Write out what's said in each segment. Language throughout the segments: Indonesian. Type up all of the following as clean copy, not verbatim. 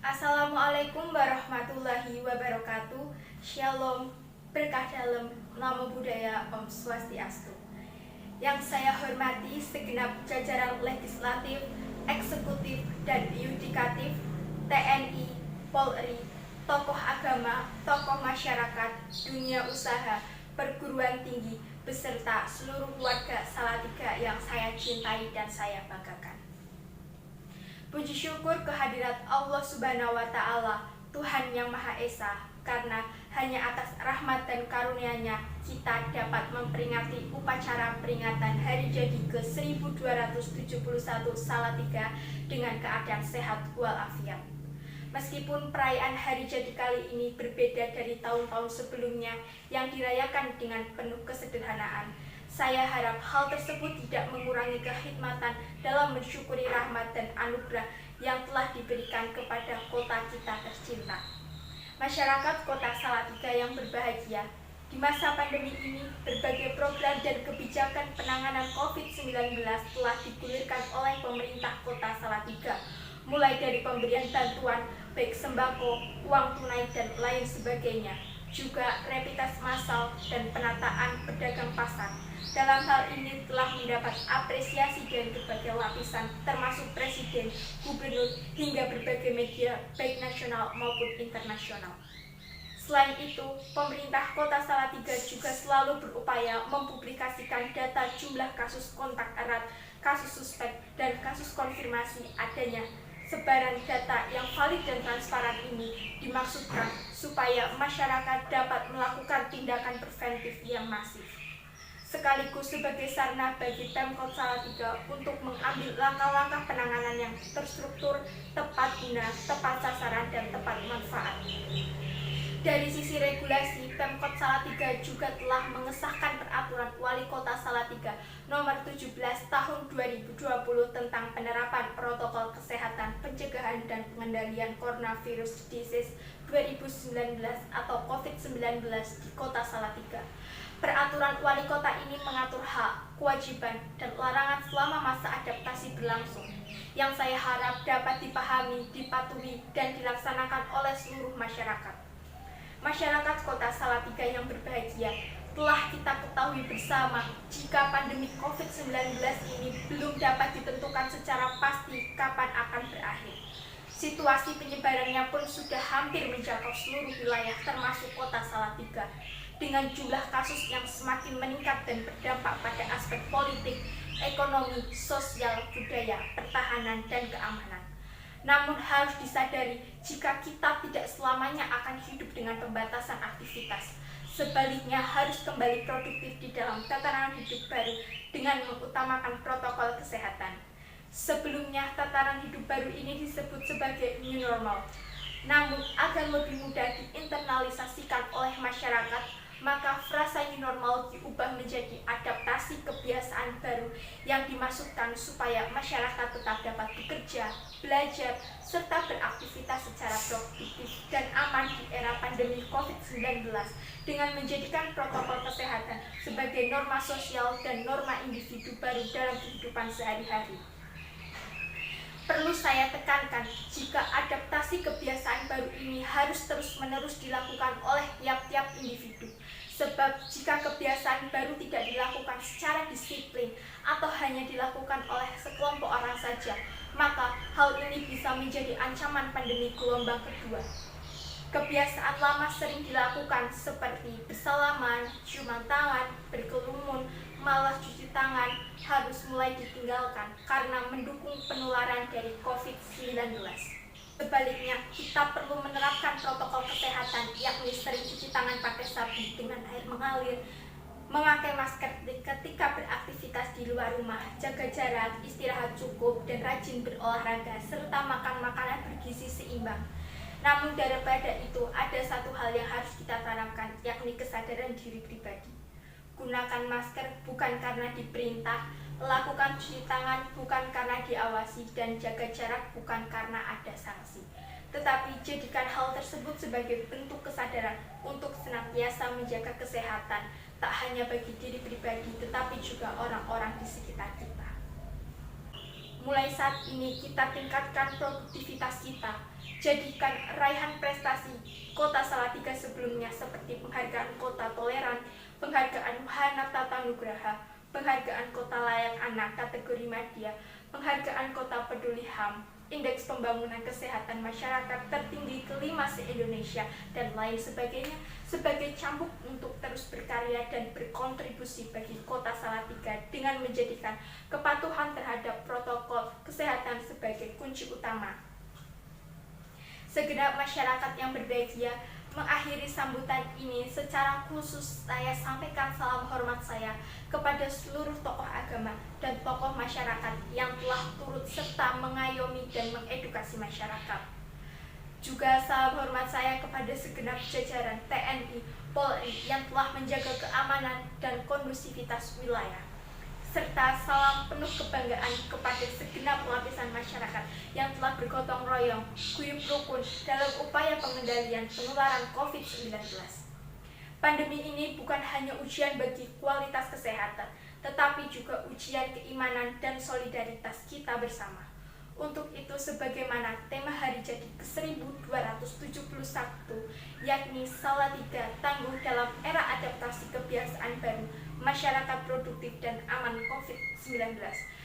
Assalamualaikum warahmatullahi wabarakatuh. Shalom, berkah dalam, namo buddhaya, Om Swastiastu. Yang saya hormati segenap jajaran legislatif, eksekutif, dan yudikatif, TNI, Polri, tokoh agama, tokoh masyarakat, dunia usaha, perguruan tinggi, beserta seluruh warga Salatiga yang saya cintai dan saya banggakan. Puji syukur kehadirat Allah Subhanahu wa Ta'ala, Tuhan yang Maha Esa, karena hanya atas rahmat dan karunia-Nya kita dapat memperingati upacara peringatan hari jadi ke-1271 Salatiga dengan keadaan sehat walafiat. Meskipun perayaan hari jadi kali ini berbeda dari tahun-tahun sebelumnya yang dirayakan dengan penuh kesederhanaan, saya harap hal tersebut tidak mengurangi kehikmatan dalam mensyukuri rahmat dan anugerah yang telah diberikan kepada kota kita tercinta. Masyarakat kota Salatiga yang berbahagia, di masa pandemi ini berbagai program dan kebijakan penanganan COVID-19 telah digulirkan oleh pemerintah kota Salatiga, mulai dari pemberian bantuan baik sembako, uang tunai, dan lain sebagainya, juga rapid test massal dan penataan pedagang pasar. Dalam hal ini telah mendapat apresiasi dari berbagai lapisan, termasuk presiden, gubernur, hingga berbagai media baik nasional maupun internasional. Selain itu, pemerintah kota Salatiga juga selalu berupaya mempublikasikan data jumlah kasus kontak erat, kasus suspek, dan kasus konfirmasi adanya. Sebaran data yang valid dan transparan ini dimaksudkan supaya masyarakat dapat melakukan tindakan preventif yang masif, sekaligus sebagai sarana bagi Pemkot Salatiga untuk mengambil langkah-langkah penanganan yang terstruktur, tepat guna, tepat sasaran, dan tepat manfaat. Dari sisi regulasi, Pemkot Salatiga juga telah mengesahkan peraturan Wali Kota Salatiga nomor 17 tahun 2020 tentang penerapan protokol kesehatan pencegahan dan pengendalian coronavirus disease 2019 atau COVID-19 di Kota Salatiga. Peraturan wali kota ini mengatur hak, kewajiban, dan larangan selama masa adaptasi berlangsung, yang saya harap dapat dipahami, dipatuhi, dan dilaksanakan oleh seluruh masyarakat. Masyarakat kota Salatiga yang berbahagia, telah kita ketahui bersama jika pandemi COVID-19 ini belum dapat ditentukan secara pasti kapan akan berakhir. Situasi penyebarannya pun sudah hampir menjangkau seluruh wilayah termasuk kota Salatiga, dengan jumlah kasus yang semakin meningkat dan berdampak pada aspek politik, ekonomi, sosial, budaya, pertahanan, dan keamanan. Namun harus disadari jika kita tidak selamanya akan hidup dengan pembatasan aktivitas. Sebaliknya harus kembali produktif di dalam tatanan hidup baru dengan mengutamakan protokol kesehatan. Sebelumnya tatanan hidup baru ini disebut sebagai new normal. Namun agar lebih mudah diinternalisasikan oleh masyarakat, maka frasa new normal diubah menjadi adaptasi kebiasaan baru yang dimaksudkan supaya masyarakat tetap dapat bekerja, belajar, serta beraktivitas secara produktif dan aman di era pandemi COVID-19 dengan menjadikan protokol kesehatan sebagai norma sosial dan norma individu baru dalam kehidupan sehari-hari. Perlu saya tekankan, jika adaptasi kebiasaan baru ini harus terus-menerus dilakukan oleh tiap-tiap individu. Sebab jika kebiasaan baru tidak dilakukan secara disiplin atau hanya dilakukan oleh sekelompok orang saja, maka hal ini bisa menjadi ancaman pandemi gelombang kedua. Kebiasaan lama sering dilakukan seperti bersalaman, ciuman tangan, berkerumun, malah cuci tangan harus mulai ditinggalkan karena mendukung penularan dari COVID-19. Sebaliknya, kita perlu menerapkan protokol kesehatan, yakni sering cuci tangan pakai sabun dengan air mengalir, memakai masker ketika beraktivitas di luar rumah, jaga jarak, istirahat cukup, dan rajin berolahraga, serta makan makanan bergizi seimbang. Namun daripada itu, ada satu hal yang harus kita tanamkan, yakni kesadaran diri pribadi. Gunakan masker bukan karena diperintah, lakukan cuci tangan bukan karena diawasi, dan jaga jarak bukan karena ada sanksi. Tetapi jadikan hal tersebut sebagai bentuk kesadaran untuk senantiasa menjaga kesehatan, tak hanya bagi diri pribadi, tetapi juga orang-orang di sekitar kita. Mulai saat ini kita tingkatkan produktivitas kita. jadikan raihan prestasi Kota Salatiga sebelumnya seperti penghargaan Kota Toleran, penghargaan Hanata Tanugraha, penghargaan Kota Layak Anak kategori Madya, penghargaan Kota Peduli HAM, Indeks Pembangunan Kesehatan Masyarakat tertinggi kelima se-Indonesia, dan lain sebagainya sebagai cambuk untuk terus berkarya dan berkontribusi bagi Kota Salatiga dengan menjadikan kepatuhan terhadap protokol kesehatan sebagai kunci utama. Segenap masyarakat yang berbahagia, mengakhiri sambutan ini secara khusus saya sampaikan salam hormat saya kepada seluruh tokoh agama dan tokoh masyarakat yang telah turut serta mengayomi dan mengedukasi masyarakat. Juga salam hormat saya kepada segenap jajaran TNI, Polri yang telah menjaga keamanan dan kondusivitas wilayah, serta salam penuh kebanggaan kepada segenap lapisan masyarakat yang telah bergotong royong, guyup rukun dalam upaya pengendalian penularan COVID-19. Pandemi ini bukan hanya ujian bagi kualitas kesehatan, tetapi juga ujian keimanan dan solidaritas kita bersama. Untuk itu, sebagaimana tema hari jadi ke-1271, yakni Salatiga tangguh dalam era adaptasi kebiasaan baru, masyarakat produktif dan aman COVID-19,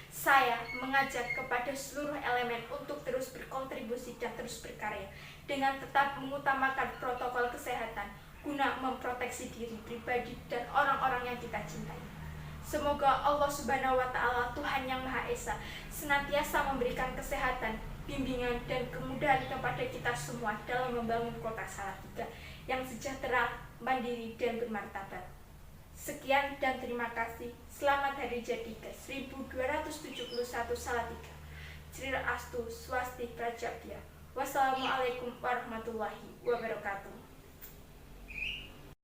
saya mengajak kepada seluruh elemen untuk terus berkontribusi dan terus berkarya dengan tetap mengutamakan protokol kesehatan guna memproteksi diri pribadi dan orang-orang yang kita cintai. Semoga Allah Subhanahu wa Ta'ala, Tuhan yang Maha Esa, senantiasa memberikan kesehatan, bimbingan, dan kemudahan kepada kita semua dalam membangun Kota Salatiga yang sejahtera, mandiri, dan bermartabat. Sekian dan terima kasih. Selamat Hari Jadi ke-1271 Salatiga. Ciri Astu Swasti Prajabya. Wassalamualaikum warahmatullahi wabarakatuh.